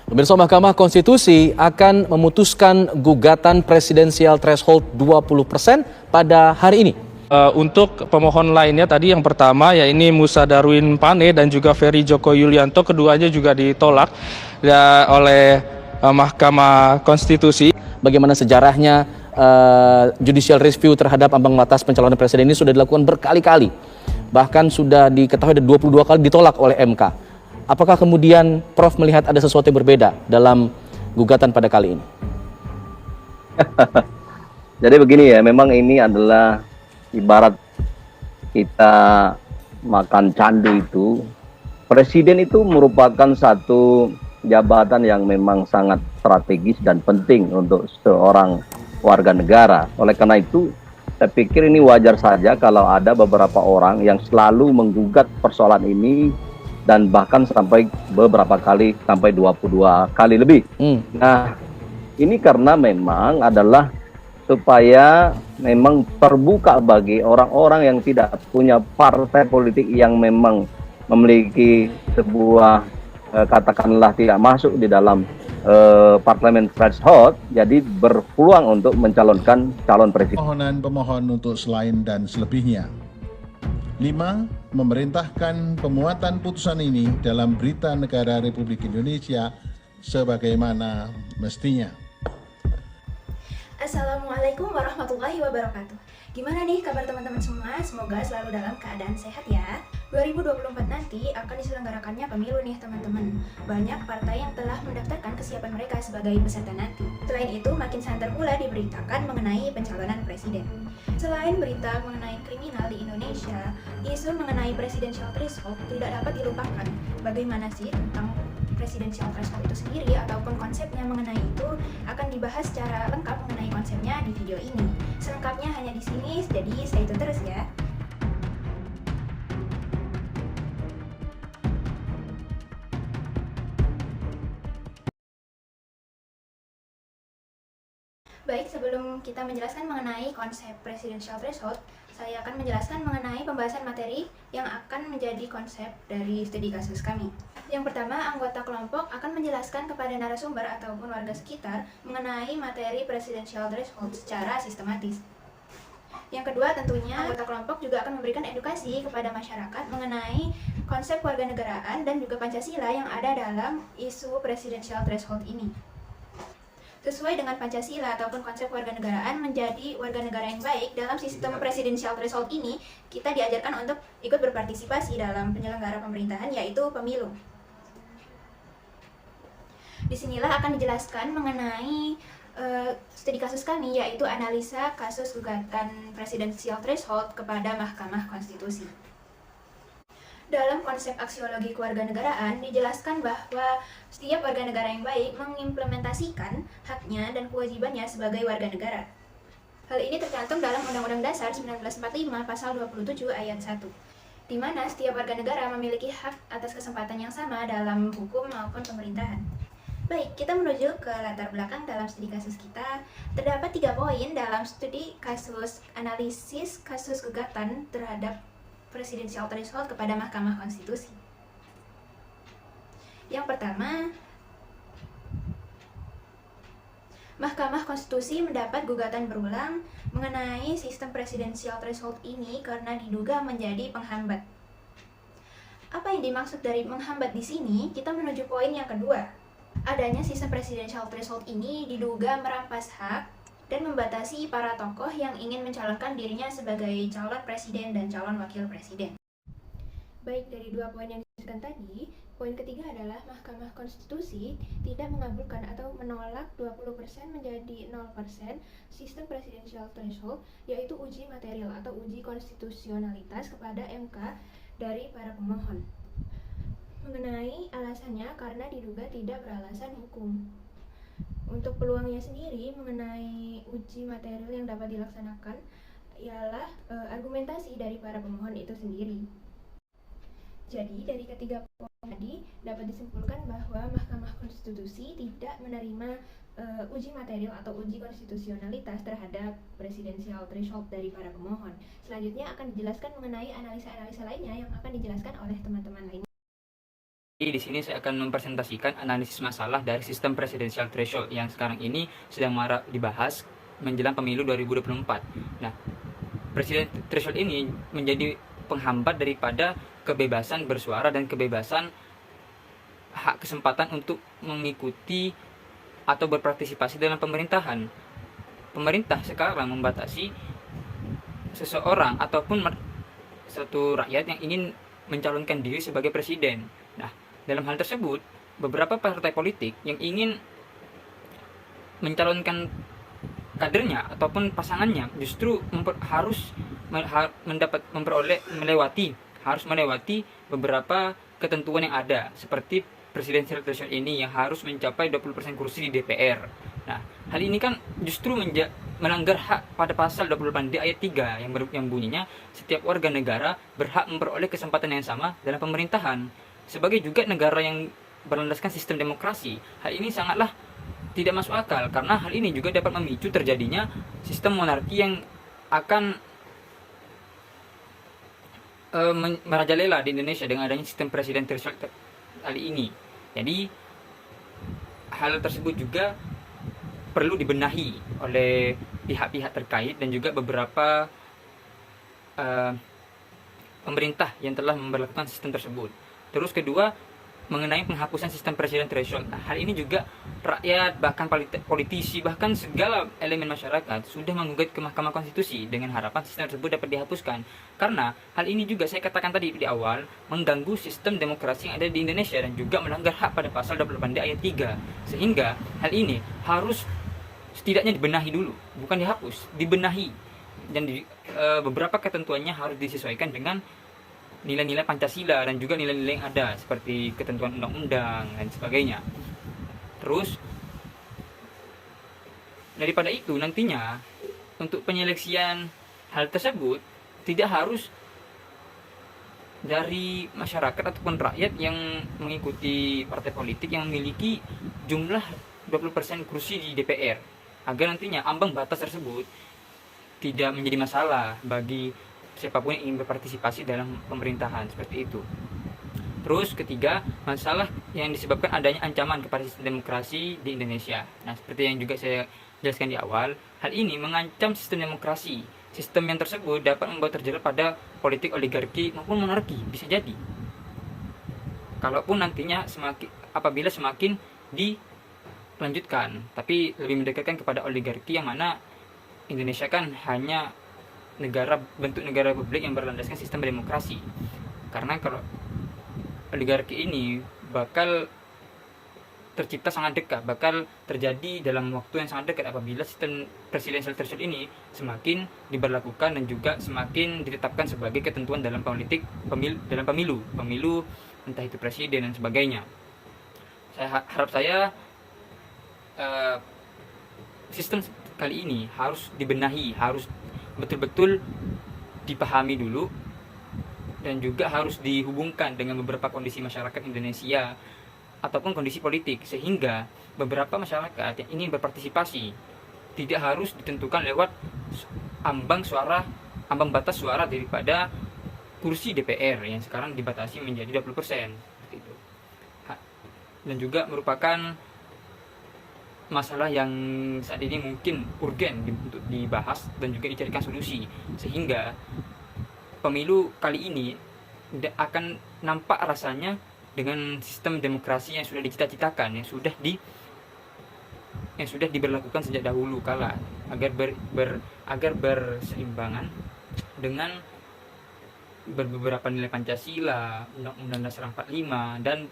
Pemirsa, Mahkamah Konstitusi akan memutuskan gugatan presidensial threshold 20% pada hari ini. Untuk pemohon lainnya tadi yang pertama ya ini Musa Darwin Pane dan juga Ferry Joko Yulianto, keduanya juga ditolak oleh Mahkamah Konstitusi. Bagaimana sejarahnya judicial review terhadap ambang batas pencalonan presiden ini sudah dilakukan berkali-kali. Bahkan sudah diketahui ada 22 kali ditolak oleh MK. Apakah kemudian Prof melihat ada sesuatu yang berbeda dalam gugatan pada kali ini? Jadi begini ya, memang ini adalah ibarat kita makan candu itu. Presiden itu merupakan satu jabatan yang memang sangat strategis dan penting untuk seorang warga negara. Oleh karena itu, saya pikir ini wajar saja kalau ada beberapa orang yang selalu menggugat persoalan ini dan bahkan sampai beberapa kali, sampai 22 kali lebih. Nah, ini karena memang adalah supaya memang terbuka bagi orang-orang yang tidak punya partai politik yang memang memiliki sebuah katakanlah tidak masuk di dalam parlemen threshold, jadi berpeluang untuk mencalonkan calon presiden. Pemohon untuk selain dan selebihnya. 5. Memerintahkan pemuatan putusan ini dalam Berita Negara Republik Indonesia sebagaimana mestinya. Assalamualaikum warahmatullahi wabarakatuh. Gimana nih kabar teman-teman semua? Semoga selalu dalam keadaan sehat ya. 2024 nanti akan diselenggarakannya pemilu nih teman-teman. Banyak partai yang telah mendaftarkan kesiapan mereka sebagai peserta nanti. Selain itu, makin santer pula diberitakan mengenai pencalonan presiden. Selain berita mengenai kriminal di Indonesia, isu mengenai presidential threshold tidak dapat dilupakan. Bagaimana sih tentang presidential threshold itu sendiri ataupun konsepnya mengenai itu akan dibahas secara lengkap mengenai konsepnya di video ini. Selengkapnya hanya di sini, jadi stay tune terus ya. Baik, sebelum kita menjelaskan mengenai konsep presidential threshold, saya akan menjelaskan mengenai pembahasan materi yang akan menjadi konsep dari studi kasus kami. Yang pertama, anggota kelompok akan menjelaskan kepada narasumber ataupun warga sekitar mengenai materi presidential threshold secara sistematis. Yang kedua, tentunya anggota kelompok juga akan memberikan edukasi kepada masyarakat mengenai konsep kewarganegaraan dan juga Pancasila yang ada dalam isu presidential threshold ini. Sesuai dengan Pancasila ataupun konsep warganegaraan, menjadi warga negara yang baik dalam sistem presidensial threshold ini, kita diajarkan untuk ikut berpartisipasi dalam penyelenggara pemerintahan, yaitu pemilu. Disinilah akan dijelaskan mengenai studi kasus kami, yaitu analisa kasus gugatan presidensial threshold kepada Mahkamah Konstitusi. Dalam konsep aksiologi kewarganegaraan dijelaskan bahwa setiap warga negara yang baik mengimplementasikan haknya dan kewajibannya sebagai warga negara. Hal ini tercantum dalam Undang-Undang Dasar 1945 Pasal 27 Ayat 1, di mana setiap warga negara memiliki hak atas kesempatan yang sama dalam hukum maupun pemerintahan. Baik, kita menuju ke latar belakang dalam studi kasus kita. Terdapat 3 poin dalam studi kasus analisis kasus gugatan terhadap presidential threshold kepada Mahkamah Konstitusi. Yang pertama, Mahkamah Konstitusi mendapat gugatan berulang mengenai sistem presidensial threshold ini karena diduga menjadi penghambat. Apa yang dimaksud dari menghambat di sini? Kita menuju poin yang kedua. Adanya sistem presidensial threshold ini diduga merampas hak dan membatasi para tokoh yang ingin mencalonkan dirinya sebagai calon presiden dan calon wakil presiden. Baik, dari 2 poin yang disebutkan tadi, poin ketiga adalah Mahkamah Konstitusi tidak mengabulkan atau menolak 20% menjadi 0% sistem presidensial threshold, yaitu uji material atau uji konstitusionalitas kepada MK dari para pemohon. mengenai alasannya karena diduga tidak beralasan hukum. Untuk peluangnya sendiri mengenai uji material yang dapat dilaksanakan ialah argumentasi dari para pemohon itu sendiri. Jadi dari ketiga poin tadi dapat disimpulkan bahwa Mahkamah Konstitusi tidak menerima uji material atau uji konstitusionalitas terhadap presidensial threshold dari para pemohon. Selanjutnya akan dijelaskan mengenai analisa-analisa lainnya yang akan dijelaskan oleh teman-teman lainnya. Di sini saya akan mempresentasikan analisis masalah dari sistem presidensial threshold yang sekarang ini sedang marak dibahas menjelang pemilu 2024. Nah, presiden threshold ini menjadi penghambat daripada kebebasan bersuara dan kebebasan hak kesempatan untuk mengikuti atau berpartisipasi dalam pemerintahan. Pemerintah sekarang membatasi seseorang ataupun satu rakyat yang ingin mencalonkan diri sebagai presiden. Nah, dalam hal tersebut, beberapa partai politik yang ingin mencalonkan kadernya ataupun pasangannya justru harus melewati beberapa ketentuan yang ada, seperti presidensial threshold ini yang harus mencapai 20% kursi di DPR. Nah, hal ini kan justru melanggar hak pada pasal 28D ayat 3 yang bunyinya setiap warga negara berhak memperoleh kesempatan yang sama dalam pemerintahan. Sebagai juga negara yang berlandaskan sistem demokrasi, hal ini sangatlah tidak masuk akal karena hal ini juga dapat memicu terjadinya sistem monarki yang akan merajalela di Indonesia dengan adanya sistem presiden threshold kali ini. Jadi hal tersebut juga perlu dibenahi oleh pihak-pihak terkait dan juga beberapa pemerintah yang telah memberlakukan sistem tersebut. Terus kedua, mengenai penghapusan sistem presiden threshold. Nah, hal ini juga rakyat, bahkan politisi, bahkan segala elemen masyarakat sudah menggugat ke Mahkamah Konstitusi dengan harapan sistem tersebut dapat dihapuskan. Karena hal ini juga saya katakan tadi di awal mengganggu sistem demokrasi yang ada di Indonesia dan juga melanggar hak pada pasal 28D ayat 3. Sehingga hal ini harus setidaknya dibenahi dulu, bukan dihapus, dibenahi. Dan beberapa ketentuannya harus disesuaikan dengan nilai-nilai Pancasila dan juga nilai-nilai yang ada seperti ketentuan undang-undang dan sebagainya. Terus daripada itu nantinya untuk penyeleksian hal tersebut tidak harus dari masyarakat ataupun rakyat yang mengikuti partai politik yang memiliki jumlah 20% kursi di DPR, agar nantinya ambang batas tersebut tidak menjadi masalah bagi siapapun yang ingin berpartisipasi dalam pemerintahan, seperti itu. Terus ketiga, masalah yang disebabkan adanya ancaman kepada sistem demokrasi di Indonesia. Nah, seperti yang juga saya jelaskan di awal, hal ini mengancam sistem demokrasi. Sistem yang tersebut dapat membawa terjerat pada politik oligarki maupun monarki, bisa jadi. Kalaupun nantinya apabila semakin dilanjutkan, tapi lebih mendekatkan kepada oligarki yang mana Indonesia kan hanya bentuk negara republik yang berlandaskan sistem demokrasi. Karena kalau oligarki ini bakal tercipta sangat dekat, bakal terjadi dalam waktu yang sangat dekat apabila sistem presidensial threshold ini semakin diberlakukan dan juga semakin ditetapkan sebagai ketentuan dalam pemilu entah itu presiden dan sebagainya. Sistem kali ini harus dibenahi, harus betul-betul dipahami dulu dan juga harus dihubungkan dengan beberapa kondisi masyarakat Indonesia ataupun kondisi politik, sehingga beberapa masyarakat yang ingin berpartisipasi tidak harus ditentukan lewat ambang batas suara daripada kursi DPR yang sekarang dibatasi menjadi 20%. Gitu. Dan juga merupakan masalah yang saat ini mungkin urgen untuk dibahas dan juga dicarikan solusi, sehingga pemilu kali ini akan nampak rasanya dengan sistem demokrasi yang sudah dicita-citakan, yang sudah diberlakukan sejak dahulu kala, agar berseimbangan dengan beberapa nilai Pancasila, Undang-Undang Dasar 45 dan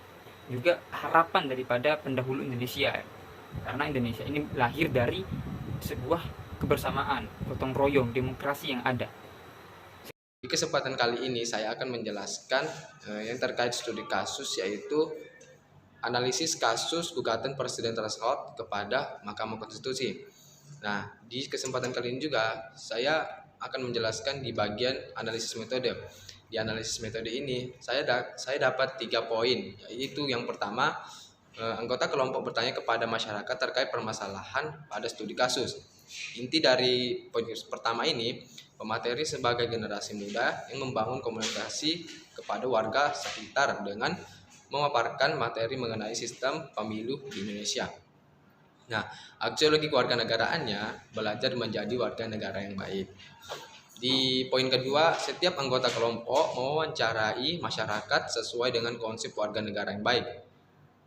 juga harapan daripada pendahulu Indonesia. Karena Indonesia ini lahir dari sebuah kebersamaan, gotong royong, demokrasi yang ada. Di kesempatan kali ini saya akan menjelaskan yang terkait studi kasus, yaitu analisis kasus gugatan presiden threshold kepada Mahkamah Konstitusi. Nah, di kesempatan kali ini juga saya akan menjelaskan di bagian analisis metode. Di analisis metode ini saya dapat 3 poin, yaitu yang pertama, anggota kelompok bertanya kepada masyarakat terkait permasalahan pada studi kasus. Inti dari poin pertama ini, pemateri sebagai generasi muda yang membangun komunikasi kepada warga sekitar dengan memaparkan materi mengenai sistem pemilu di Indonesia. Nah, aksiologi kewarganegaraannya belajar menjadi warga negara yang baik. Di poin kedua, setiap anggota kelompok mewawancarai masyarakat sesuai dengan konsep warga negara yang baik.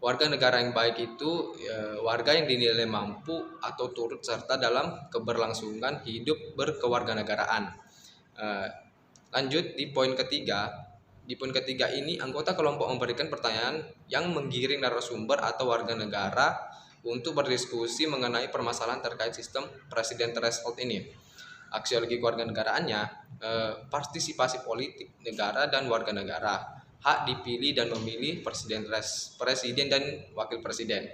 Warga negara yang baik itu warga yang dinilai mampu atau turut serta dalam keberlangsungan hidup berkewarganegaraan. Lanjut di poin ketiga. Di poin ketiga ini, anggota kelompok memberikan pertanyaan yang menggiring narasumber atau warga negara untuk berdiskusi mengenai permasalahan terkait sistem presiden threshold ini. Aksiologi kewarganegaraannya, partisipasi politik negara dan warga negara, hak dipilih dan memilih presiden dan wakil presiden.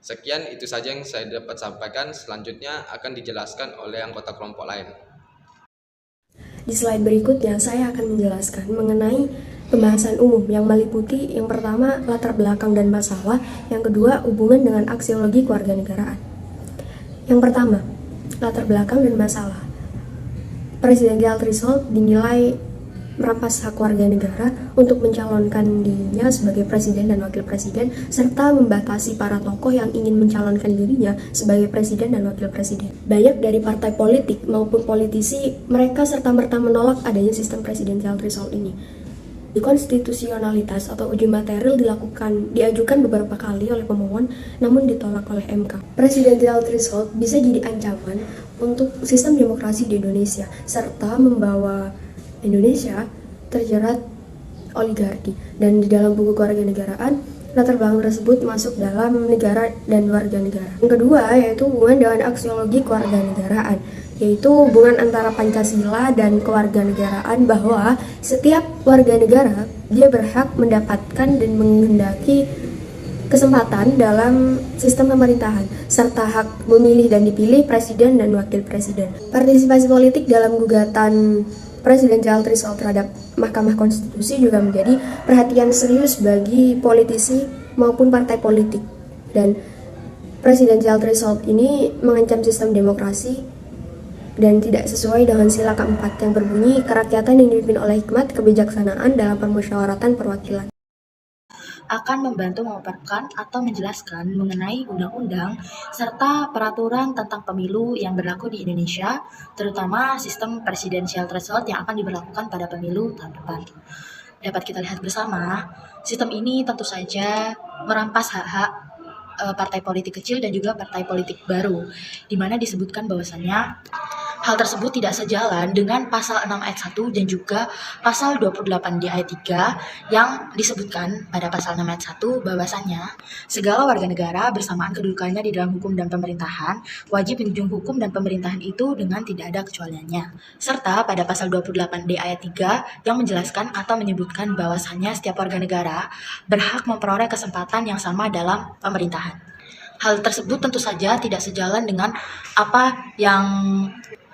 Sekian, itu saja yang saya dapat sampaikan. Selanjutnya akan dijelaskan oleh anggota kelompok lain. Di slide berikutnya, saya akan menjelaskan mengenai pembahasan umum yang meliputi yang pertama latar belakang dan masalah, yang kedua hubungan dengan aksiologi kewarganegaraan. Yang pertama, latar belakang dan masalah. Presidensial threshold dinilai merampas hak warga negara untuk mencalonkan dirinya sebagai presiden dan wakil presiden, serta membatasi para tokoh yang ingin mencalonkan dirinya sebagai presiden dan wakil presiden. Banyak dari partai politik maupun politisi, mereka serta-merta menolak adanya sistem presidensial threshold ini. Konstitusionalitas atau uji material diajukan beberapa kali oleh pemohon, namun ditolak oleh MK. Presidensial threshold bisa jadi ancaman untuk sistem demokrasi di Indonesia, serta membawa Indonesia terjerat oligarki. Dan di dalam buku kewarganegaraan, latar belakang tersebut masuk dalam negara dan warga negara. Yang kedua yaitu hubungan dengan aksiologi kewarganegaraan, yaitu hubungan antara Pancasila dan kewarganegaraan, bahwa setiap warga negara dia berhak mendapatkan dan menghendaki kesempatan dalam sistem pemerintahan, serta hak memilih dan dipilih presiden dan wakil presiden. Partisipasi politik dalam gugatan presidensial threshold terhadap Mahkamah Konstitusi juga menjadi perhatian serius bagi politisi maupun partai politik. Dan presidensial threshold ini mengancam sistem demokrasi dan tidak sesuai dengan sila keempat yang berbunyi kerakyatan yang dipimpin oleh hikmat kebijaksanaan dalam permusyawaratan perwakilan. Akan membantu memaparkan atau menjelaskan mengenai undang-undang serta peraturan tentang pemilu yang berlaku di Indonesia, terutama sistem presidensial threshold yang akan diberlakukan pada pemilu tahun depan. Dapat kita lihat bersama, sistem ini tentu saja merampas hak-hak partai politik kecil dan juga partai politik baru, di mana disebutkan bahwasannya hal tersebut tidak sejalan dengan pasal 6 ayat 1 dan juga pasal 28 di ayat 3 yang disebutkan pada pasal 6 ayat 1 bahwasannya segala warga negara bersamaan kedudukannya di dalam hukum dan pemerintahan wajib menjunjung hukum dan pemerintahan itu dengan tidak ada kecualiannya. Serta pada pasal 28 di ayat 3 yang menjelaskan atau menyebutkan bahwasannya setiap warga negara berhak memperoleh kesempatan yang sama dalam pemerintahan. Hal tersebut tentu saja tidak sejalan dengan apa yang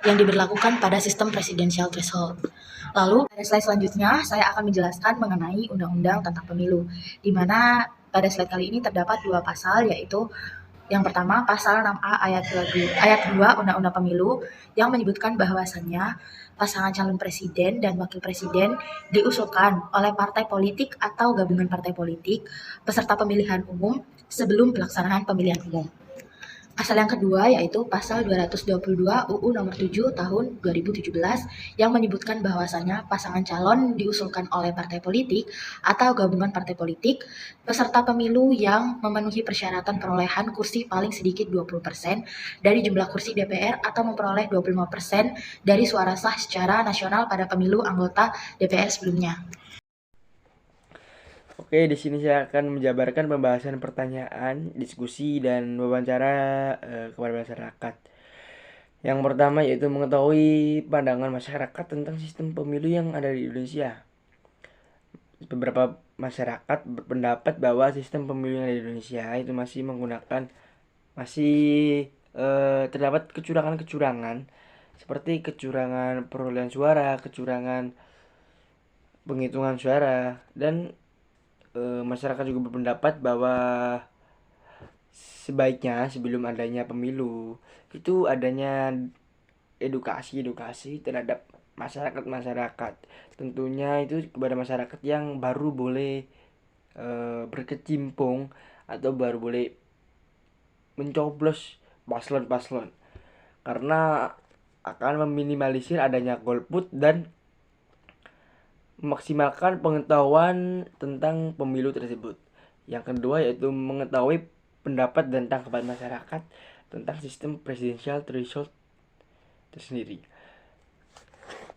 diberlakukan pada sistem presidensial threshold. Lalu pada slide selanjutnya saya akan menjelaskan mengenai undang-undang tentang pemilu, di mana pada slide kali ini terdapat 2 pasal, yaitu yang pertama pasal 6A ayat 2 Undang-Undang Pemilu yang menyebutkan bahwasannya pasangan calon presiden dan wakil presiden diusulkan oleh partai politik atau gabungan partai politik peserta pemilihan umum sebelum pelaksanaan pemilihan umum. Pasal yang kedua yaitu pasal 222 UU nomor 7 tahun 2017 yang menyebutkan bahwasannya pasangan calon diusulkan oleh partai politik atau gabungan partai politik peserta pemilu yang memenuhi persyaratan perolehan kursi paling sedikit 20% dari jumlah kursi DPR atau memperoleh 25% dari suara sah secara nasional pada pemilu anggota DPR sebelumnya. Oke, di sini saya akan menjabarkan pembahasan pertanyaan, diskusi, dan wawancara kepada masyarakat. Yang pertama yaitu mengetahui pandangan masyarakat tentang sistem pemilu yang ada di Indonesia. Beberapa masyarakat berpendapat bahwa sistem pemilu yang ada di Indonesia itu masih terdapat kecurangan-kecurangan seperti kecurangan perolehan suara, kecurangan penghitungan suara, dan masyarakat juga berpendapat bahwa sebaiknya sebelum adanya pemilu itu adanya edukasi terhadap masyarakat. Tentunya itu kepada masyarakat yang baru boleh berkecimpung atau baru boleh mencoblos paslon-paslon, karena akan meminimalisir adanya golput dan memaksimalkan pengetahuan tentang pemilu tersebut. Yang kedua yaitu mengetahui pendapat dan tanggapan masyarakat tentang sistem presidensial threshold tersendiri.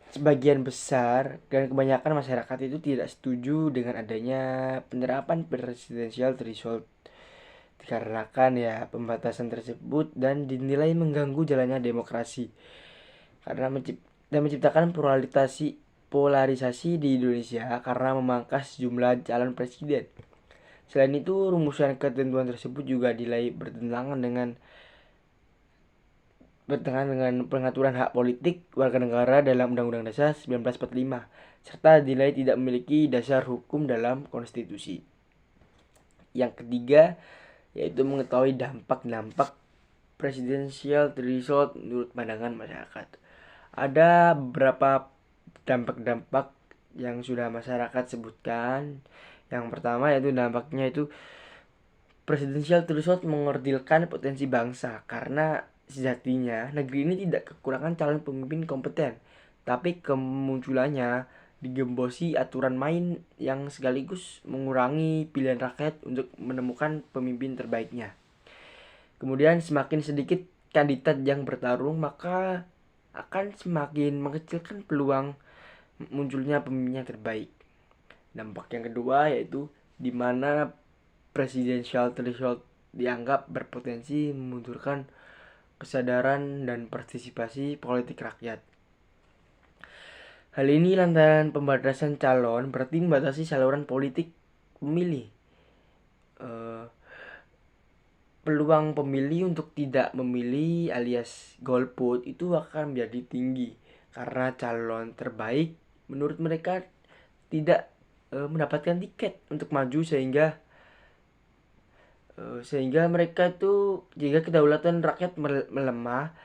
Sebagian besar dan kebanyakan masyarakat itu tidak setuju dengan adanya penerapan presidensial threshold dikarenakan ya pembatasan tersebut dan dinilai mengganggu jalannya demokrasi karena menciptakan polarisasi di Indonesia karena memangkas jumlah calon presiden. Selain itu, rumusan ketentuan tersebut juga dinilai bertentangan dengan pengaturan hak politik warga negara dalam Undang-Undang Dasar 1945 serta dinilai tidak memiliki dasar hukum dalam konstitusi. Yang ketiga yaitu mengetahui dampak-dampak presidensial threshold menurut pandangan masyarakat. Ada beberapa dampak-dampak yang sudah masyarakat sebutkan. Yang pertama yaitu dampaknya itu presidensial threshold mengordilkan potensi bangsa karena sejatinya negeri ini tidak kekurangan calon pemimpin kompeten, tapi kemunculannya digembosi aturan main yang sekaligus mengurangi pilihan rakyat untuk menemukan pemimpin terbaiknya. Kemudian semakin sedikit kandidat yang bertarung, maka akan semakin mengecilkan peluang munculnya pemimpin yang terbaik. Dampak yang kedua yaitu di mana presidensial threshold dianggap berpotensi memundurkan kesadaran dan partisipasi politik rakyat. Hal ini lantaran pembatasan calon berarti membatasi saluran politik pemilih. Peluang pemilih untuk tidak memilih alias golput itu akan menjadi tinggi karena calon terbaik menurut mereka tidak mendapatkan tiket untuk maju sehingga mereka itu jika kedaulatan rakyat melemah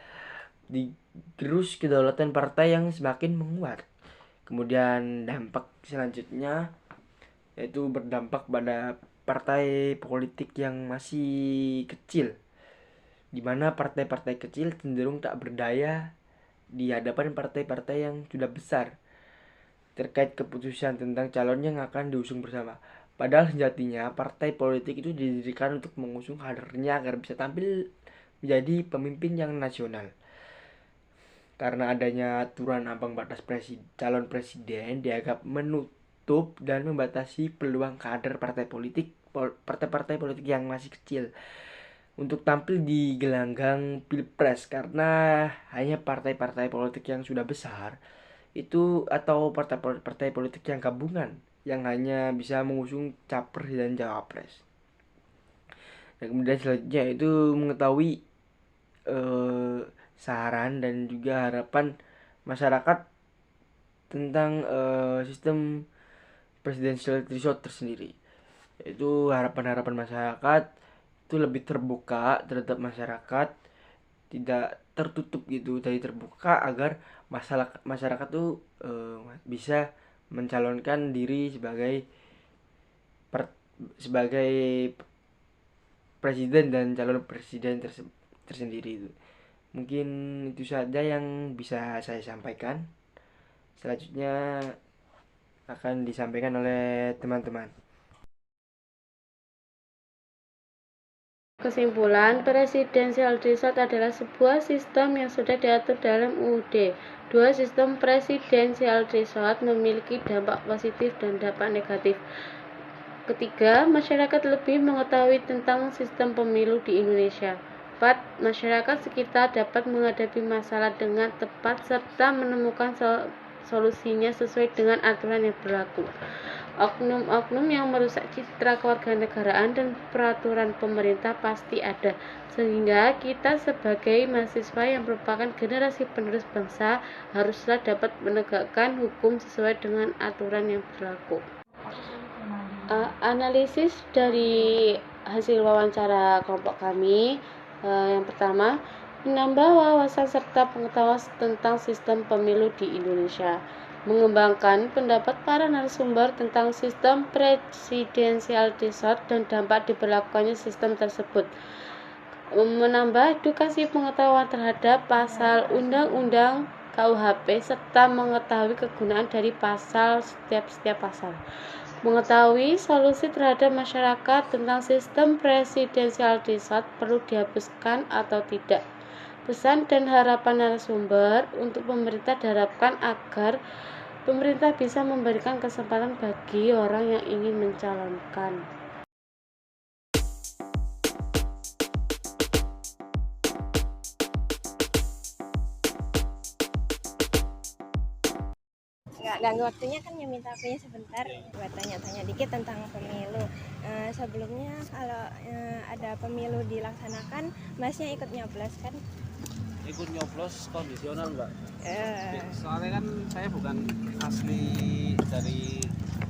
digerus kedaulatan partai yang semakin menguat. Kemudian dampak selanjutnya yaitu berdampak pada partai politik yang masih kecil, di mana partai-partai kecil cenderung tak berdaya di hadapan partai-partai yang sudah besar terkait keputusan tentang calon yang akan diusung bersama. Padahal sejatinya partai politik itu didirikan untuk mengusung kadernya agar bisa tampil menjadi pemimpin yang nasional. Karena adanya aturan ambang batas calon presiden dianggap menutup dan membatasi peluang kader partai-partai politik yang masih kecil untuk tampil di gelanggang pilpres karena hanya partai-partai politik yang sudah besar itu atau partai politik yang gabungan yang hanya bisa mengusung capres dan cawapres. Dan kemudian selanjutnya itu mengetahui saran dan juga harapan masyarakat tentang sistem presidensial threshold tersendiri. Itu harapan-harapan masyarakat itu lebih terbuka terhadap masyarakat, tidak tertutup gitu, jadi terbuka agar masyarakat tuh bisa mencalonkan diri sebagai presiden dan calon presiden tersendiri itu. Mungkin itu saja yang bisa saya sampaikan. Selanjutnya akan disampaikan oleh teman-teman. Kesimpulan, presidensial threshold adalah sebuah sistem yang sudah diatur dalam UUD. Dua sistem presidensial threshold memiliki dampak positif dan dampak negatif. Ketiga, masyarakat lebih mengetahui tentang sistem pemilu di Indonesia. masyarakat sekitar dapat menghadapi masalah dengan tepat serta menemukan solusinya sesuai dengan aturan yang berlaku. Oknum-oknum yang merusak citra kewarganegaraan dan peraturan pemerintah pasti ada, sehingga kita sebagai mahasiswa yang merupakan generasi penerus bangsa haruslah dapat menegakkan hukum sesuai dengan aturan yang berlaku. Analisis dari hasil wawancara kelompok kami, yang pertama, menambah wawasan serta pengetahuan tentang sistem pemilu di Indonesia, mengembangkan pendapat para narasumber tentang sistem presidensial threshold dan dampak diberlakukannya sistem tersebut, menambah edukasi pengetahuan terhadap pasal undang-undang KUHP serta mengetahui kegunaan dari pasal setiap pasal, mengetahui solusi terhadap masyarakat tentang sistem presidensial threshold perlu dihapuskan atau tidak. Pesan dan harapan narasumber untuk pemerintah diharapkan agar pemerintah bisa memberikan kesempatan bagi orang yang ingin mencalonkan. Nggak ganggu waktunya kan, yang minta waktunya sebentar buat tanya-tanya dikit tentang pemilu. Sebelumnya kalau ada pemilu dilaksanakan, masnya ikut nyoblos kan? Ikut nyoblos kondisional mbak. Soalnya kan saya bukan asli dari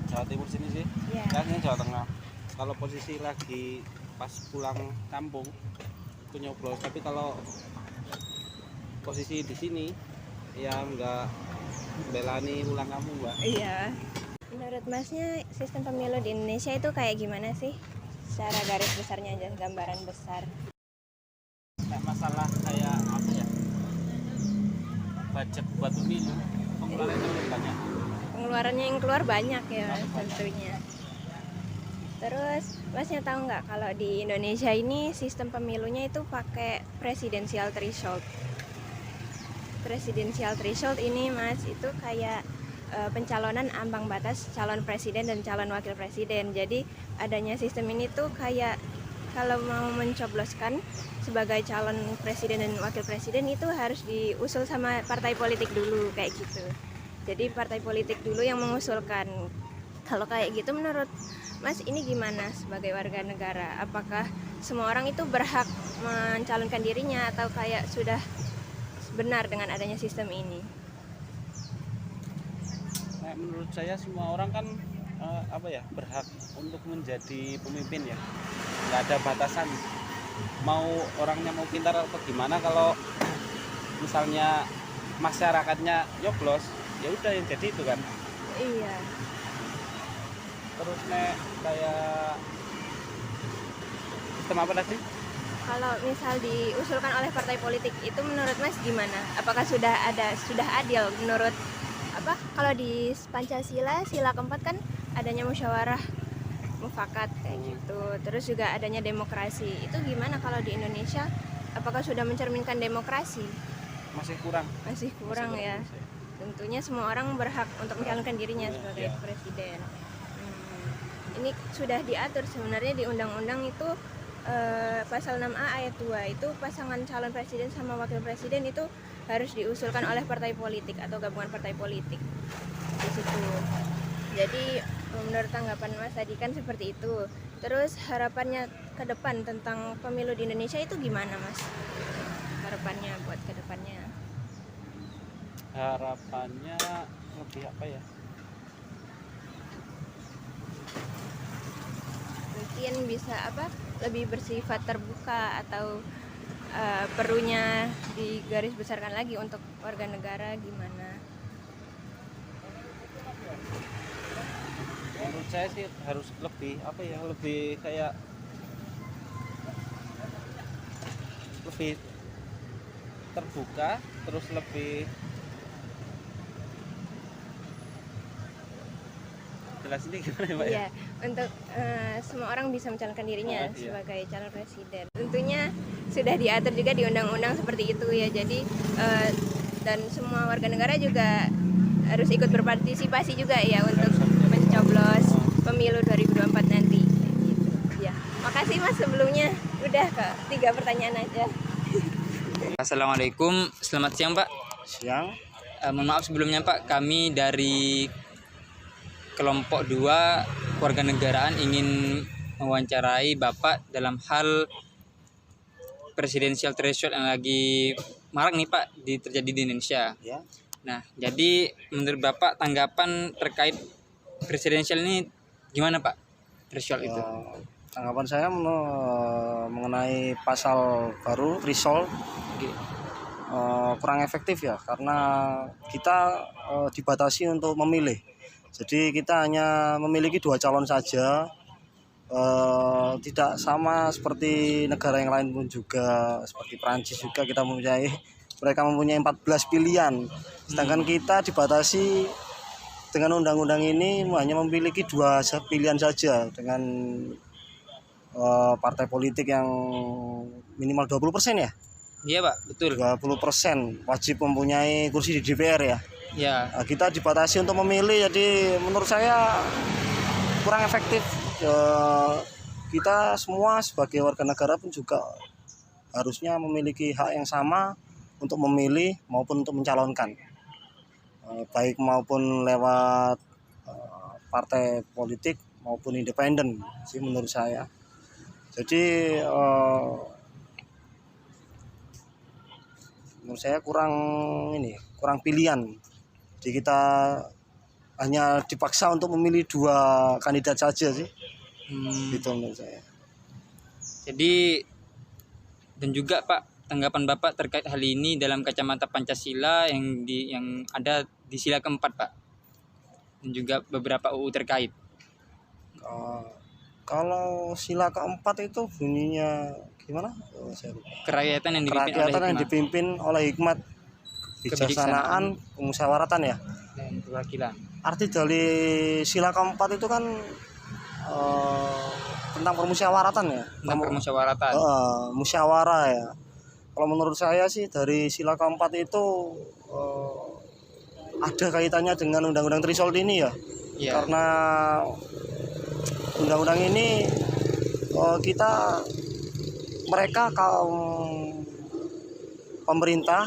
Jawa Timur sini sih, aslinya Jawa Tengah. Kalau posisi lagi pas pulang kampung ikut nyoblos, tapi kalau posisi di sini ya nggak belani pulang kampung mbak. Iya. Menurut masnya sistem pemilu di Indonesia itu kayak gimana sih? Secara garis besarnya aja, gambaran besar. Kayak masalah kayak apa ya? Budget buat pemilu, pengeluarannya banyak. Pengeluarannya yang keluar banyak ya tentunya. Terus masnya tahu nggak kalau di Indonesia ini sistem pemilunya itu pakai presidensial threshold. Presidensial threshold ini mas itu kayak pencalonan ambang batas calon presiden dan calon wakil presiden. Jadi adanya sistem ini tuh kayak kalau mau mencobloskan sebagai calon presiden dan wakil presiden itu harus diusul sama partai politik dulu kayak gitu. Jadi partai politik dulu yang mengusulkan. Kalau kayak gitu menurut mas ini gimana sebagai warga negara? Apakah semua orang itu berhak mencalonkan dirinya atau kayak sudah benar dengan adanya sistem ini? Nah, menurut saya semua orang kan berhak untuk menjadi pemimpin ya, nggak ada batasan. Mau orangnya mau pintar atau gimana, kalau misalnya masyarakatnya nyoblos, ya udah yang jadi itu kan. Iya. Terus kayak sistem apa tadi? Kalau misal diusulkan oleh partai politik itu menurut mas gimana? Apakah sudah adil menurut apa? Kalau di Pancasila sila keempat kan adanya musyawarah mufakat kayak gitu. Terus juga adanya demokrasi. Itu gimana kalau di Indonesia? Apakah sudah mencerminkan demokrasi? Masih kurang. Masih kurang ya. Tentunya semua orang berhak untuk mencalonkan dirinya sebagai presiden. Ini sudah diatur sebenarnya di undang-undang itu. Pasal 6A ayat 2 itu pasangan calon presiden sama wakil presiden itu harus diusulkan oleh partai politik atau gabungan partai politik di situ. Jadi menurut tanggapan mas tadi kan seperti itu. Terus harapannya ke depan tentang pemilu di Indonesia itu gimana mas? Harapannya buat ke depannya? Harapannya lebih apa ya? Mungkin bisa lebih bersifat terbuka atau perlunya digarisbesarkan lagi untuk warga negara gimana? Menurut saya sih harus lebih lebih kayak lebih terbuka, terus lebih jelas ini gimana ya Mbak? Iya, untuk semua orang bisa mencalonkan dirinya sebagai calon presiden. Tentunya sudah diatur juga di undang-undang seperti itu ya. Jadi dan semua warga negara juga harus ikut berpartisipasi juga ya untuk mencoblos pemilu 2024 nanti. Gitu. Ya, makasih mas sebelumnya. Udah kak, 3 pertanyaan aja. Assalamualaikum, selamat siang Pak. Siang. Mohon maaf sebelumnya Pak, kami dari kelompok 2 kewarganegaraan ingin mewawancarai Bapak dalam hal presidensial threshold yang lagi marak nih Pak terjadi di Indonesia. Ya. Nah, jadi menurut Bapak tanggapan terkait presidensial ini gimana Pak? Threshold itu. Tanggapan saya mengenai pasal baru threshold kurang efektif ya, karena kita dibatasi untuk memilih. Jadi kita hanya memiliki 2 calon saja, tidak sama seperti negara yang lain pun juga, seperti Prancis juga mereka mempunyai 14 pilihan, sedangkan kita dibatasi dengan undang-undang ini hanya memiliki 2 pilihan saja dengan partai politik yang minimal 20% ya. Iya Pak, betul. 20% wajib mempunyai kursi di DPR ya. Ya. Nah, kita dibatasi untuk memilih, jadi menurut saya kurang efektif. Kita semua sebagai warga negara pun juga harusnya memiliki hak yang sama untuk memilih maupun untuk mencalonkan, baik maupun lewat partai politik maupun independen sih menurut saya. Jadi menurut saya kurang pilihan. Jadi kita hanya dipaksa untuk memilih 2 kandidat saja sih. Gitu menurut saya. Jadi dan juga Pak, tanggapan Bapak terkait hal ini dalam kacamata Pancasila yang ada di sila keempat Pak, dan juga beberapa UU terkait. Kalau sila keempat itu bunyinya gimana? Saya lupa. Kerakyatan yang dipimpin oleh hikmat, kebijaksanaan, kemusyawaratan ya. Dan perwakilan. Arti dari sila keempat itu kan tentang permusyawaratan ya. Tentang permusyawaratan. Musyawarah ya. Kalau menurut saya sih dari sila keempat itu ada kaitannya dengan undang-undang threshold ini ya. Yeah. Karena undang-undang ini mereka kaum pemerintah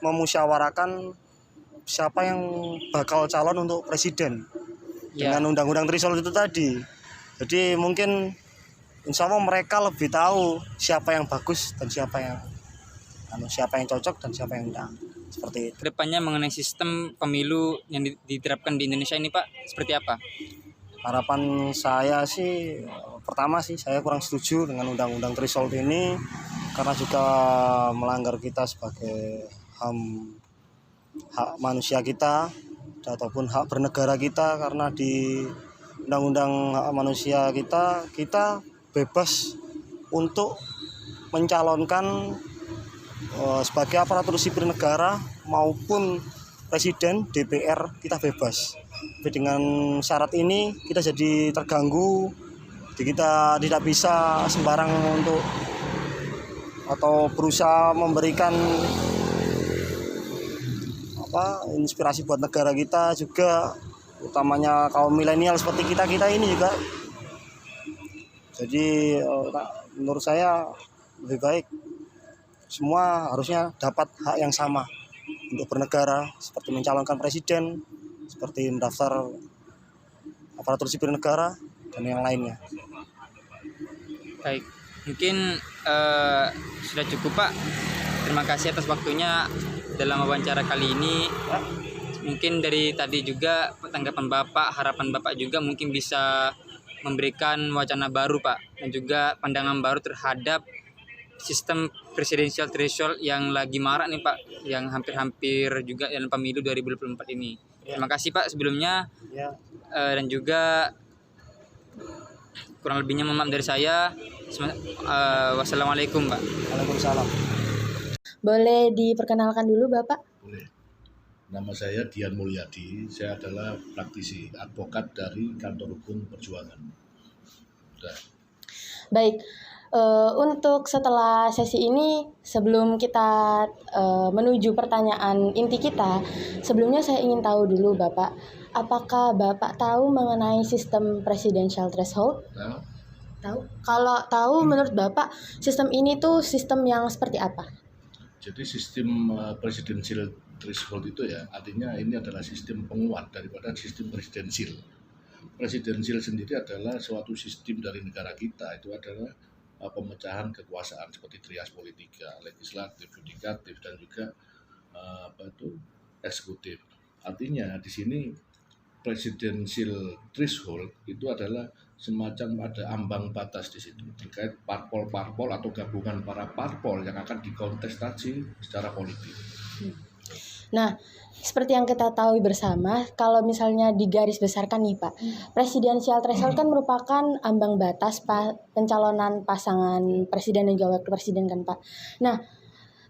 memusyawarakan siapa yang bakal calon untuk presiden dengan undang-undang threshold itu tadi. Jadi mungkin insya Allah mereka lebih tahu siapa yang bagus dan siapa yang cocok dan siapa yang enggak. Seperti itu. Kedepannya mengenai sistem pemilu yang diterapkan di Indonesia ini Pak, seperti apa? Harapan saya sih, pertama sih saya kurang setuju dengan undang-undang threshold ini karena juga melanggar kita sebagai hak manusia kita ataupun hak bernegara kita, karena di undang-undang hak manusia kita bebas untuk mencalonkan sebagai aparatur sipil negara maupun presiden, DPR, kita bebas. Tapi dengan syarat ini kita jadi terganggu, jadi kita tidak bisa sembarang untuk atau berusaha memberikan inspirasi buat negara kita juga, utamanya kaum milenial seperti kita ini juga. Jadi menurut saya lebih baik semua harusnya dapat hak yang sama untuk bernegara, seperti mencalonkan presiden, seperti mendaftar aparatur sipil negara dan yang lainnya. Baik, mungkin sudah cukup Pak. Terima kasih atas waktunya dalam wawancara kali ini. Mungkin dari tadi juga tanggapan Bapak, harapan Bapak juga mungkin bisa memberikan wacana baru Pak, dan juga pandangan baru terhadap sistem presidensial threshold yang lagi marak nih Pak, yang hampir-hampir juga dalam pemilu 2024 ini. Terima kasih Pak sebelumnya. Dan juga kurang lebihnya mohon maaf dari saya. Wassalamualaikum Pak. Waalaikumsalam. Boleh diperkenalkan dulu Bapak? Boleh. Nama saya Dian Mulyadi, saya adalah praktisi advokat dari Kantor Hukum Perjuangan. Sudah. Baik, untuk setelah sesi ini, sebelum kita menuju pertanyaan inti kita, sebelumnya saya ingin tahu dulu Bapak, apakah Bapak tahu mengenai sistem presidensial threshold? Nah, Kalau tahu, menurut Bapak sistem ini tuh sistem yang seperti apa? Jadi sistem presidensial threshold itu ya, artinya ini adalah sistem penguat daripada sistem presidensil. Presidensial sendiri adalah suatu sistem dari negara kita, itu adalah pemecahan kekuasaan seperti trias politika, legislatif, yudikatif, dan juga eksekutif. Artinya di sini presidensial threshold itu adalah semacam ada ambang batas di situ terkait parpol-parpol atau gabungan para parpol yang akan dikontestasi secara politik. Nah, seperti yang kita tahu bersama, kalau misalnya digaris besarkan nih Pak, presidensial threshold kan merupakan ambang batas pencalonan pasangan presiden dan juga wakil presiden kan Pak. Nah,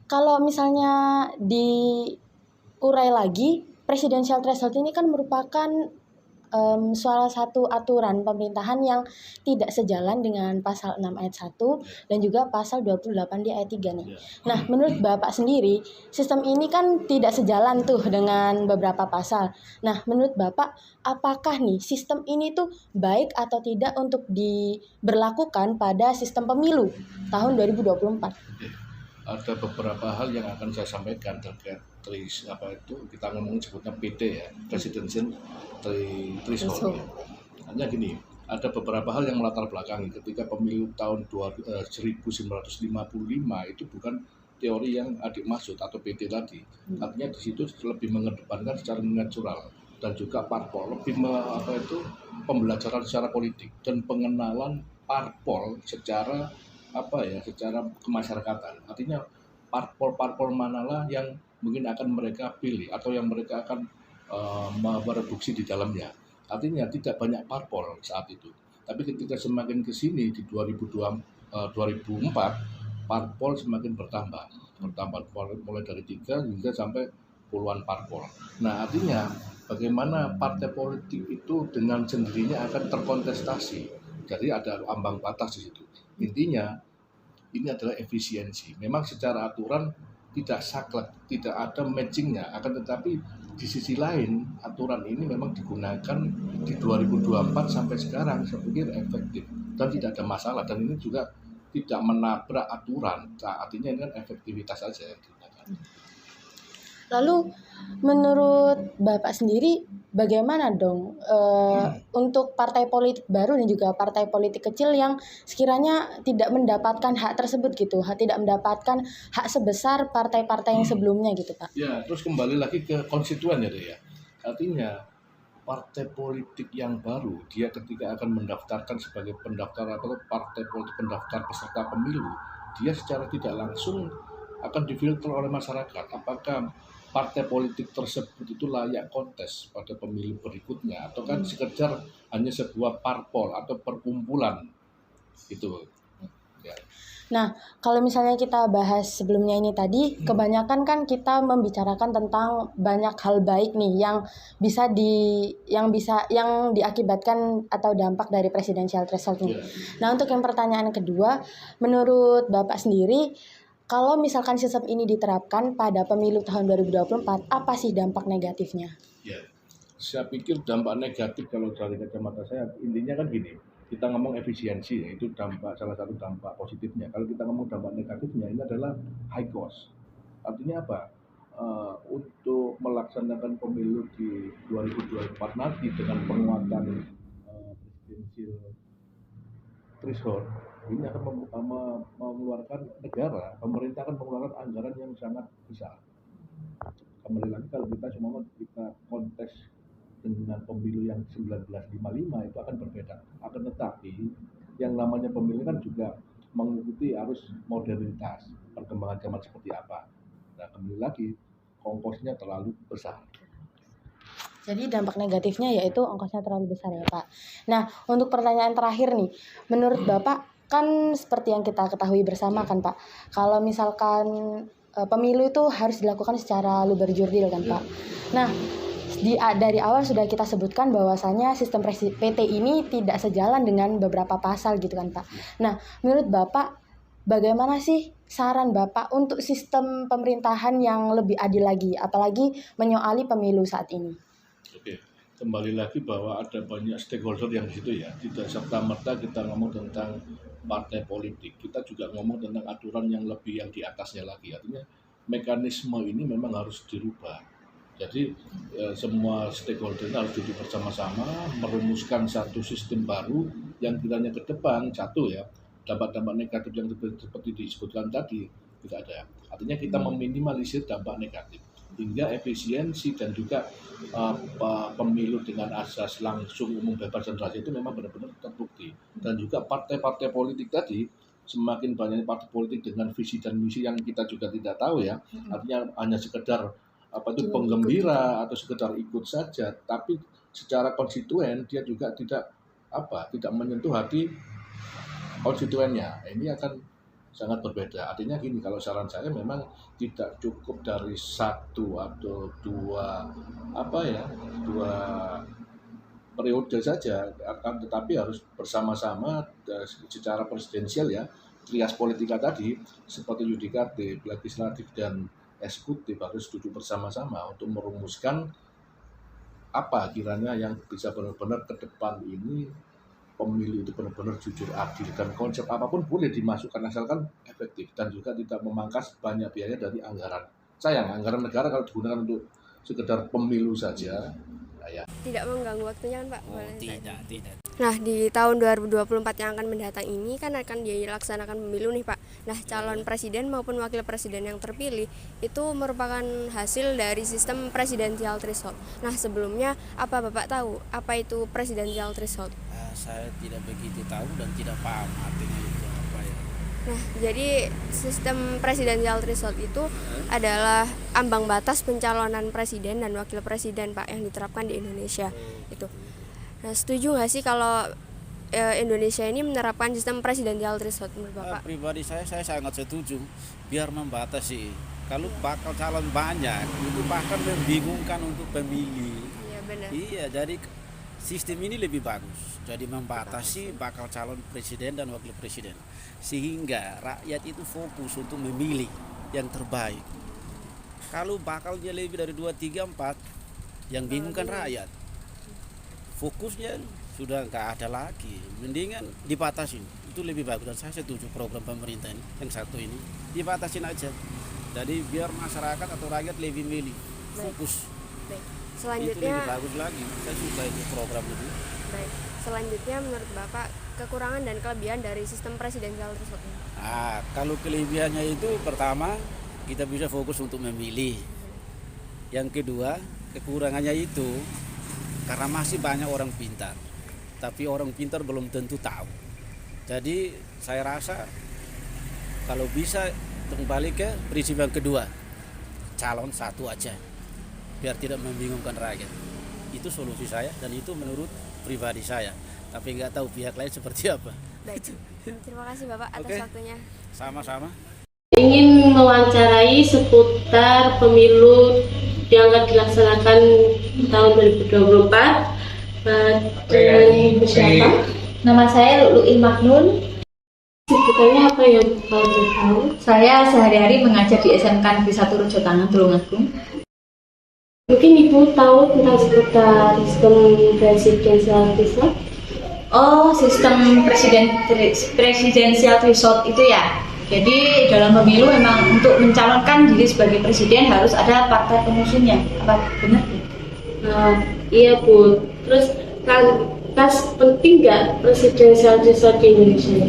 kalau misalnya diurai lagi, presidensial threshold ini kan merupakan salah satu aturan pemerintahan yang tidak sejalan dengan pasal 6 ayat 1 dan juga pasal 28 di ayat 3 nih. Nah, menurut Bapak sendiri, sistem ini kan tidak sejalan tuh dengan beberapa pasal. Nah, menurut Bapak, apakah nih sistem ini tuh baik atau tidak untuk diberlakukan pada sistem pemilu tahun 2024? Ada beberapa hal yang akan saya sampaikan terkait kita ngomong sebutnya PD ya, Presidential Threshold. Hanya gini, ada beberapa hal yang melatar belakangi ketika pemilu tahun 1955 itu bukan teori yang adik maksud atau PD tadi. Artinya di situ lebih mengedepankan secara natural dan juga parpol, lebih pembelajaran secara politik dan pengenalan parpol secara secara kemasyarakatan. Artinya parpol-parpol manalah yang mungkin akan mereka pilih atau yang mereka akan mereduksi di dalamnya. Artinya tidak banyak parpol saat itu. Tapi ketika semakin ke sini di 2004, parpol semakin bertambah mulai dari 3 hingga sampai puluhan parpol. Nah, artinya bagaimana partai politik itu dengan sendirinya akan terkontestasi. Jadi ada ambang batas di situ. Intinya ini adalah efisiensi. Memang secara aturan tidak saklek, tidak ada matchingnya. Akan tetapi di sisi lain aturan ini memang digunakan di 2024 sampai sekarang. Saya pikir efektif dan tidak ada masalah. Dan ini juga tidak menabrak aturan. Nah, artinya ini kan efektivitas saja yang digunakan. Lalu menurut Bapak sendiri bagaimana dong untuk partai politik baru dan juga partai politik kecil yang sekiranya tidak mendapatkan hak tersebut gitu, tidak mendapatkan hak sebesar partai-partai yang sebelumnya gitu Pak? Ya, terus kembali lagi ke konstituen ya. Artinya partai politik yang baru dia ketika akan mendaftarkan sebagai pendaftar atau partai politik pendaftar peserta pemilu, dia secara tidak langsung akan difilter oleh masyarakat. Apakah partai politik tersebut itu layak kontes pada pemilu berikutnya atau kan sekedar hanya sebuah parpol atau perkumpulan itu ya. Nah, kalau misalnya kita bahas sebelumnya ini tadi, kebanyakan kan kita membicarakan tentang banyak hal baik nih yang diakibatkan atau dampak dari presidensial threshold nih. Nah, untuk yang pertanyaan kedua, menurut Bapak sendiri, kalau misalkan sistem ini diterapkan pada pemilu tahun 2024, apa sih dampak negatifnya? Ya, saya pikir dampak negatif kalau dari kacamata saya, intinya kan gini, kita ngomong efisiensi, itu salah satu dampak positifnya. Kalau kita ngomong dampak negatifnya, ini adalah high cost. Artinya apa? Untuk melaksanakan pemilu di 2024 nanti dengan penguatan presidensial threshold, ini akan mengeluarkan pemerintah akan mengeluarkan anggaran yang sangat besar. Kembali lagi kalau kita kontes dengan pemilu yang 1955 itu akan berbeda. Akan tetapi yang namanya pemilu kan juga mengikuti arus modernitas, perkembangan zaman seperti apa. Nah, kembali lagi ongkosnya terlalu besar. Jadi dampak negatifnya yaitu ongkosnya terlalu besar ya Pak. Nah, untuk pertanyaan terakhir nih, menurut Bapak kan seperti yang kita ketahui bersama kan Pak, kalau misalkan pemilu itu harus dilakukan secara luber jurdil kan Pak. Nah, dari awal sudah kita sebutkan bahwasanya sistem PT ini tidak sejalan dengan beberapa pasal gitu kan Pak. Nah, menurut Bapak bagaimana sih saran Bapak untuk sistem pemerintahan yang lebih adil lagi, apalagi menyoali pemilu saat ini? Oke, kembali lagi bahwa ada banyak stakeholder yang di situ ya. Tidak serta-merta kita ngomong tentang partai politik. Kita juga ngomong tentang aturan yang lebih yang di atasnya lagi. Artinya mekanisme ini memang harus dirubah. Jadi semua stakeholder harus duduk bersama-sama merumuskan satu sistem baru yang kiranya ke depan ya dampak-dampak negatif yang seperti disebutkan tadi tidak ada. Artinya kita meminimalisir dampak negatif hingga efisiensi dan juga pemilu dengan asas langsung umum bebas dan rahasia itu memang benar-benar terbukti. Dan juga partai-partai politik tadi, semakin banyak partai politik dengan visi dan misi yang kita juga tidak tahu ya, artinya hanya sekedar penggembira atau sekedar ikut saja, tapi secara konstituen dia juga tidak menyentuh hati konstituennya. Ini akan sangat berbeda. Artinya gini, kalau saran saya memang tidak cukup dari satu atau dua periode saja, akan tetapi harus bersama-sama secara presidensial ya, trias politika tadi seperti yudikatif, legislatif dan eksekutif harus duduk bersama-sama untuk merumuskan apa kiranya yang bisa benar-benar ke depan ini pemilu itu benar-benar jujur, adil, dan konsep apapun boleh dimasukkan asalkan efektif dan juga tidak memangkas banyak biaya dari anggaran. Sayang, anggaran negara kalau digunakan untuk sekedar pemilu saja, ya. Tidak mengganggu waktunya kan Pak? Tidak. Nah, di tahun 2024 yang akan mendatang ini kan akan dilaksanakan pemilu nih Pak. Nah, calon presiden maupun wakil presiden yang terpilih itu merupakan hasil dari sistem presidensial threshold. Nah, sebelumnya apa Bapak tahu apa itu presidensial threshold? Saya tidak begitu tahu dan tidak paham artinya itu apa ya. Nah, jadi sistem presidensial threshold itu adalah ambang batas pencalonan presiden dan wakil presiden Pak yang diterapkan di Indonesia itu. Nah, setuju nggak sih kalau Indonesia ini menerapkan sistem presidensial threshold menurut Bapak? Pribadi saya sangat setuju biar membatasi. Kalau bakal calon banyak itu bahkan membingungkan untuk pemilih. Iya benar. Iya, jadi sistem ini lebih bagus. Jadi membatasi bakal calon presiden dan wakil presiden sehingga rakyat itu fokus untuk memilih yang terbaik. Kalau bakalnya lebih dari 2, 3, 4 yang bingungkan rakyat. Fokusnya sudah nggak ada lagi, mendingan dibatasin, itu lebih bagus. Dan saya setuju program pemerintah ini, yang satu ini dibatasin aja, jadi biar masyarakat atau rakyat lebih milih, fokus. Baik. Selanjutnya itu lebih bagus lagi, saya suka itu program itu. Baik. Selanjutnya menurut Bapak kekurangan dan kelebihan dari sistem presidensial threshold ini? Kalau kelebihannya itu pertama kita bisa fokus untuk memilih. Yang kedua kekurangannya itu karena masih banyak orang pintar, tapi orang pintar belum tentu tahu. Jadi saya rasa kalau bisa kembali ke prinsip yang kedua, calon satu aja, biar tidak membingungkan rakyat. Itu solusi saya dan itu menurut pribadi saya. Tapi nggak tahu pihak lain seperti apa. Baik. Terima kasih Bapak atas waktunya. Sama-sama. Ingin mewawancarai seputar pemilu yang akan dilaksanakan tahun 2024 dengan Ibu siapa? Nama saya Lu'il Maknun. Sibukannya apa ya Bapak tahu? Saya sehari-hari mengajar di SMK Negeri 1 Rejotangan, Tulungagung. Mungkin Ibu tahu tentang seputar sistem presidensial threshold? Oh, sistem presidensial threshold itu ya. Jadi dalam pemilu memang untuk mencalonkan diri sebagai presiden harus ada partai pengusungnya. Apa benar? Iya Bu. Terus lantas penting nggak presidensial threshold di Indonesia?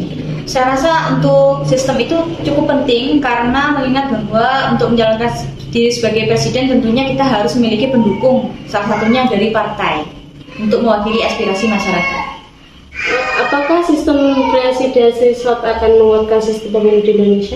Saya rasa untuk sistem itu cukup penting karena mengingat bahwa untuk mencalonkan diri sebagai presiden tentunya kita harus memiliki pendukung, salah satunya dari partai untuk mewakili aspirasi masyarakat. Apakah sistem presidensial threshold akan menguatkan sistem pemilu di Indonesia?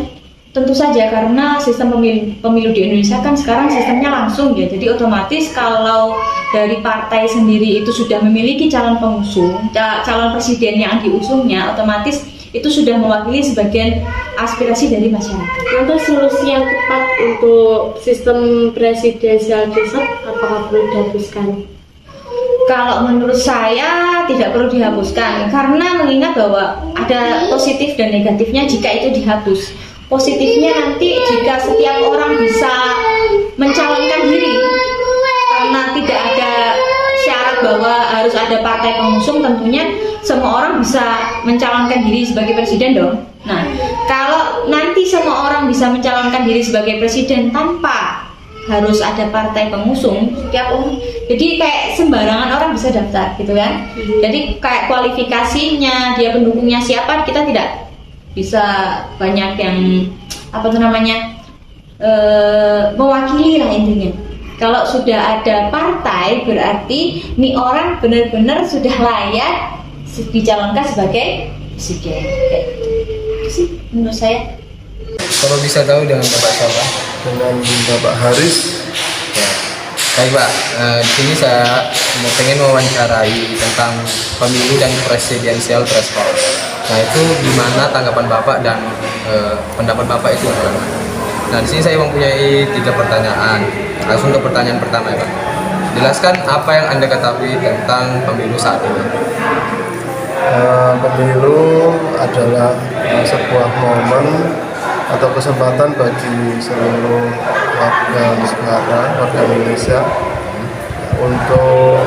Tentu saja karena sistem pemilu di Indonesia kan sekarang sistemnya langsung ya. Jadi otomatis kalau dari partai sendiri itu sudah memiliki calon pengusung, calon presiden yang diusungnya, otomatis itu sudah mewakili sebagian aspirasi dari masyarakat. Lantas solusi yang tepat untuk sistem presidensial threshold apakah perlu dihapuskan? Kalau menurut saya tidak perlu dihapuskan karena mengingat bahwa ada positif dan negatifnya jika itu dihapus. Positifnya nanti jika setiap orang bisa mencalonkan diri karena tidak ada syarat bahwa harus ada partai pengusung, tentunya semua orang bisa mencalonkan diri sebagai presiden dong. Nah, kalau nanti semua orang bisa mencalonkan diri sebagai presiden tanpa harus ada partai pengusung, setiap orang, jadi kayak sembarangan orang bisa daftar gitu kan. Jadi kayak kualifikasinya, dia pendukungnya siapa, kita tidak bisa banyak yang apa tuh namanya mewakili lah intinya. Kalau sudah ada partai, berarti nih orang benar-benar sudah layak dicalonkan sebagai presiden. Kayak gitu sih menurut saya. Kalau bisa tahu dengan Bapak siapa? Dengan Bapak Haris. Ya. Baik Pak, di sini saya pengen mewawancarai tentang pemilu dan presidensial threshold. Nah itu gimana tanggapan Bapak dan pendapat Bapak itu gimana? Nah di sini saya mempunyai 3 pertanyaan. Langsung ke pertanyaan pertama ya Pak. Jelaskan apa yang Anda ketahui tentang pemilu saat ini. Pemilu adalah sebuah momen atau kesempatan bagi seluruh warga negara, warga Indonesia untuk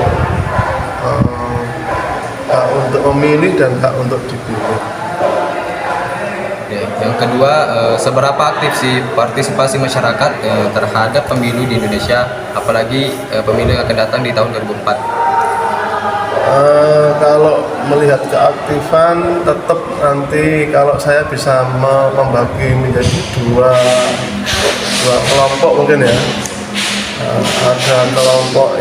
hak untuk memilih dan hak untuk dipilih. Yang kedua, seberapa aktif sih partisipasi masyarakat terhadap pemilu di Indonesia, apalagi pemilu yang akan datang di tahun 2004? Kalau melihat keaktifan, tetap nanti kalau saya bisa membagi menjadi dua kelompok mungkin ya. Ada kelompok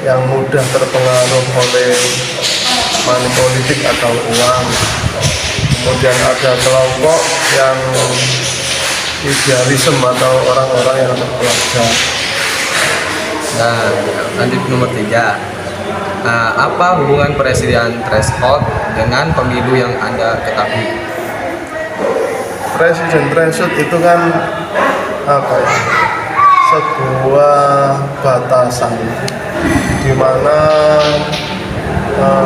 yang mudah terpengaruh oleh money politik atau uang. Kemudian ada kelompok yang idealisme atau orang-orang yang terpelajar. Nah, lanjut nomor 3. Apa hubungan presiden threshold dengan pemilu yang Anda ketahui? Presiden threshold itu kan sebuah batasan di mana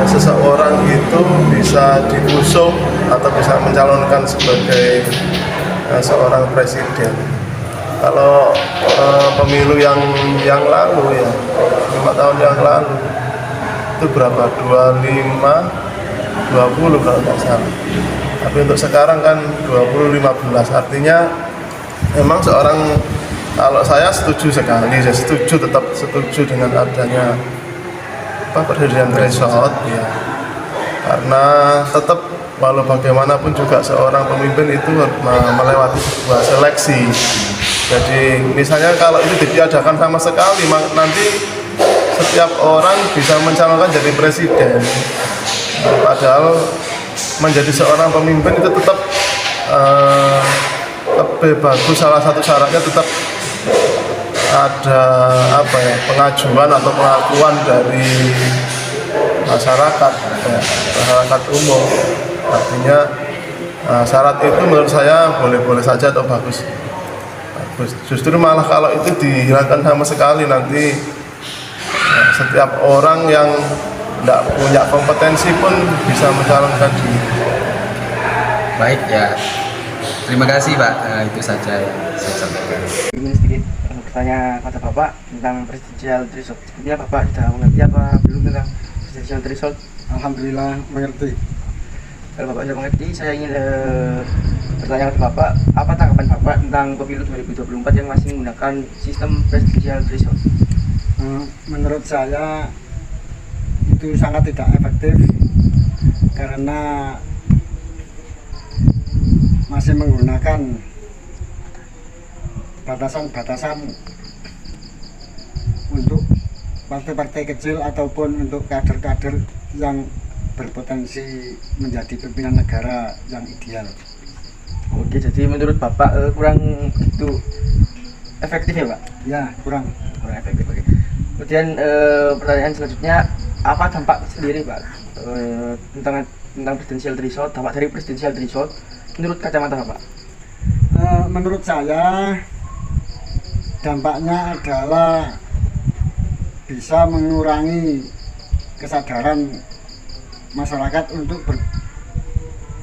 seseorang itu bisa diusung atau bisa mencalonkan sebagai seorang presiden. Kalau pemilu yang lalu ya, 5 tahun yang lalu itu berapa? 20 kalau nggak salah. Tapi untuk sekarang kan 20-15, artinya memang kalau saya setuju sekali, saya tetap setuju dengan adanya presiden threshold ya. Karena tetap walau bagaimanapun juga seorang pemimpin itu melewati sebuah seleksi. Jadi misalnya kalau itu ditiadakan sama sekali, nanti setiap orang bisa mencalonkan jadi presiden. Padahal menjadi seorang pemimpin itu tetap lebih bagus. Salah satu syaratnya tetap ada pengajuan atau pengakuan dari masyarakat umum. Artinya syarat itu menurut saya boleh-boleh saja atau bagus. Justru malah kalau itu dihilangkan sama sekali, nanti setiap orang yang tidak punya kompetensi pun bisa mencalonkan diri. Baik ya, terima kasih Pak. Itu saja yang saya sampaikan. Ingin sedikit bertanya kepada Bapak tentang presidensial threshold. Sebenarnya Bapak sudah mengerti apa belum tentang presidensial threshold? Alhamdulillah mengerti. Kalau Bapak sudah mengerti, saya ingin bertanya kepada Bapak, apa tanggapan Bapak tentang pemilu 2024 yang masih menggunakan sistem presidensial threshold? Menurut saya itu sangat tidak efektif karena masih menggunakan batasan-batasan untuk partai-partai kecil ataupun untuk kader-kader yang berpotensi menjadi pimpinan negara yang ideal. Oke, jadi menurut Bapak kurang begitu efektif ya Pak? Ya, kurang efektif. Oke. Kemudian pertanyaan selanjutnya, apa dampak sendiri Pak tentang presidensial threshold, dampak dari presidensial threshold menurut kacamata Bapak? Menurut saya dampaknya adalah bisa mengurangi kesadaran masyarakat untuk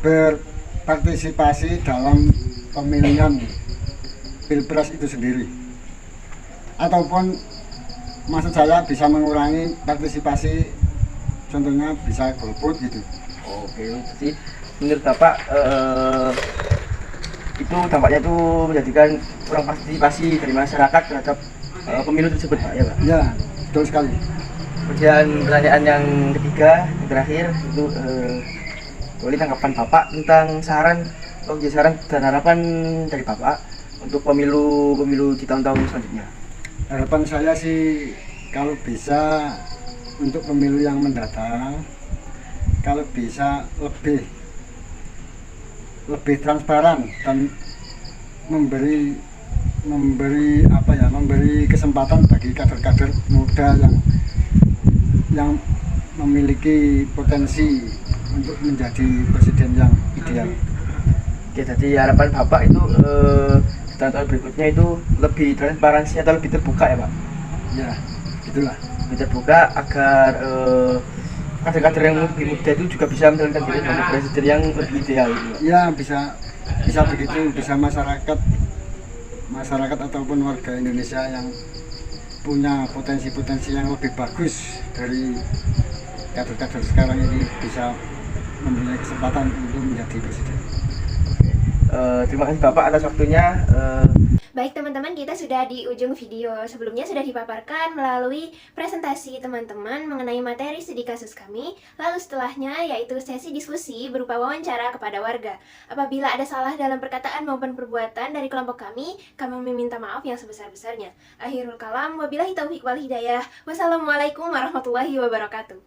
berpartisipasi dalam pemilihan pilpres itu sendiri, ataupun maksud saya bisa mengurangi partisipasi, contohnya bisa golput gitu. Oke, jadi menurut Bapak itu dampaknya itu menjadikan kurang partisipasi dari masyarakat terhadap pemilu tersebut, Pak, ya Pak? Ya, betul sekali. Kemudian pertanyaan yang ketiga, yang terakhir itu boleh tanggapan Bapak tentang saran dan harapan dari Bapak untuk pemilu di tahun-tahun selanjutnya. Harapan saya sih kalau bisa untuk pemilu yang mendatang, kalau bisa lebih transparan dan memberi kesempatan bagi kader-kader muda yang memiliki potensi untuk menjadi presiden yang ideal. Oke, jadi harapan Bapak itu tahun berikutnya itu lebih transparansi atau lebih terbuka ya Pak? Ya, gitulah. Lebih terbuka agar kader-kader yang lebih muda itu juga bisa menjalankan diri sebagai presiden yang lebih ideal. Gitu, Pak. Ya, bisa begitu, bisa masyarakat ataupun warga Indonesia yang punya potensi-potensi yang lebih bagus dari kader-kader sekarang ini bisa mempunyai kesempatan untuk menjadi presiden. Terima kasih Bapak atas waktunya. Baik teman-teman, kita sudah di ujung video. Sebelumnya sudah dipaparkan melalui presentasi teman-teman mengenai materi studi kasus kami. Lalu setelahnya yaitu sesi diskusi berupa wawancara kepada warga. Apabila ada salah dalam perkataan maupun perbuatan dari kelompok kami meminta maaf yang sebesar-besarnya. Akhirul kalam, wabillahi taufiq wal hidayah. Wassalamualaikum warahmatullahi wabarakatuh.